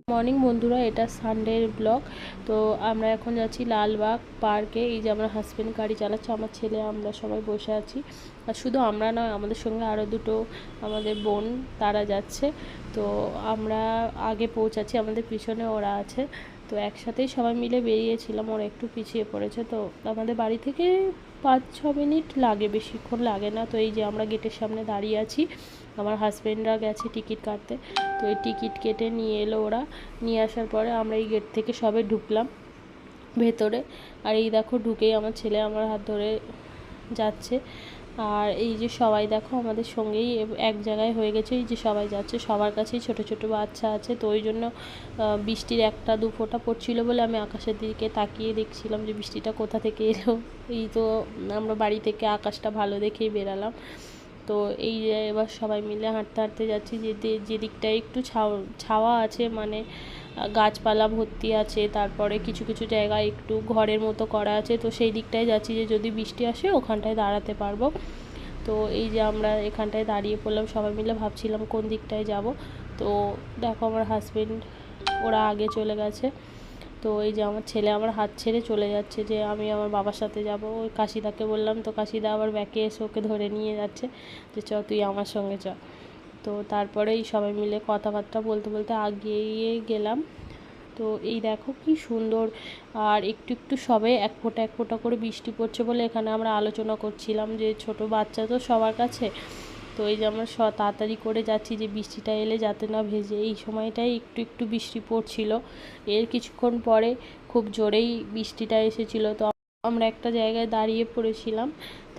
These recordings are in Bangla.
মর্নিং বন্ধুরা, এটা সানডের ব্লগ। তো আমরা এখন যাচ্ছি লালবাগ পার্কে। এই যে আমার হাজব্যান্ড গাড়ি চালাচ্ছে, আমার ছেলে, আমরা সবাই বসে আছি। আর শুধু আমরা নয়, আমাদের সঙ্গে আরও দুটো আমাদের বোন, তারা যাচ্ছে। তো আমরা আগে পৌঁছাচ্ছি, আমাদের পিছনে ওরা আছে। তো একসাথেই সবাই মিলে বেরিয়েছিলাম, ওরা একটু পিছিয়ে পড়েছে। তো আমাদের বাড়ি থেকে 5-6 মিনিট লাগে, বেশিক্ষণ লাগে না। তো এই যে আমরা গেটের সামনে দাঁড়িয়ে আছি, আমার হাজব্যান্ডরা গেছে টিকিট কাটতে। তো এই টিকিট কেটে নিয়ে এলো ওরা, নিয়ে আসার পরে আমরা এই গেট থেকে সবে ঢুকলাম ভেতরে। আর এই দেখো, ঢুকেই আমার ছেলে আমার হাত ধরে যাচ্ছে। আর এই যে সবাই দেখো আমাদের সঙ্গেই এক জায়গায় হয়ে গেছে, এই যে সবাই যাচ্ছে, সবার কাছেই ছোট ছোট বাচ্চা আছে। তো ওই জন্য বৃষ্টির 1-2 ফোঁটা পড়ছিল বলে আমি আকাশের দিকে তাকিয়ে দেখছিলাম যে বৃষ্টিটা কোথা থেকে এলো। এই তো আমরা বাড়ি থেকে আকাশটা ভালো দেখেই বেরালাম। তো এই যে এবার সবাই মিলে হাঁটতে হাঁটতে যাচ্ছি, যে দিকটায় একটু ছাওয়া আছে, মানে গাছপালা ভর্তি আছে। তারপরে কিছু কিছু জায়গায় একটু ঘরের মতো করা আছে, তো সেই দিকটায় যাচ্ছি যে যদি বৃষ্টি আসে ওখানটায় দাঁড়াতে পারবো। তো এই যে আমরা এখানটায় দাঁড়িয়ে পড়লাম, সবাই মিলে ভাবছিলাম কোন দিকটায় যাব। তো দেখো আমার হাজব্যান্ড ওরা আগে চলে গেছে। তো এই যে আমার ছেলে আমার হাত ছেড়ে চলে যাচ্ছে, যে আমি আমার বাবার সাথে যাব। ওই কাশিদাকে বললাম, তো কাশিদা আবার ব্যাকে এসে ওকে ধরে নিয়ে যাচ্ছে, যে চ তুই আমার সঙ্গে চ। তো তারপরেই সবাই মিলে কথাবার্তা বলতে বলতে আগিয়ে গেলাম। তো এই দেখো কি সুন্দর। আর একটু একটু সবে এক ফোঁটা এক ফোঁটা করে বৃষ্টি পড়ছে বলে এখানে আমরা আলোচনা করছিলাম, যে ছোট বাচ্চা তো সবার কাছে। তো এই যে আমরা তাড়াতাড়ি করে যাচ্ছি যে বৃষ্টিটা এলে যাতে না ভেজে। এই সময়টাই একটু একটু বৃষ্টি পড়ছিল, এর কিছুক্ষণ পরে খুব জোরেই বৃষ্টিটা এসেছিল। তো আমরা একটা জায়গায় দাঁড়িয়ে পড়েছিলাম,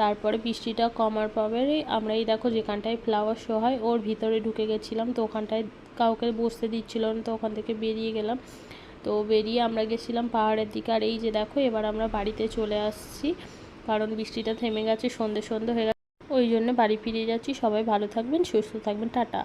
তারপরে বৃষ্টিটা কমার পরে আমরা এই দেখো যেখানটায় ফ্লাওয়ার শো হয় ওর ভিতরে ঢুকে গেছিলাম। তো ওখানটায় কাউকে বসতে দিচ্ছিল না, তো ওখান থেকে বেরিয়ে গেলাম। তো বেরিয়ে আমরা গেছিলাম পাহাড়ের দিকে। আর এই যে দেখো এবার আমরা বাড়িতে চলে আসছি, কারণ বৃষ্টিটা থেমে গেছে, সন্ধে সন্ধে হয়ে গেছে, ওই জন্য বাড়ি ফিরে যাচ্ছি। সবাই ভালো থাকবেন, সুস্থ থাকবেন, টাটা।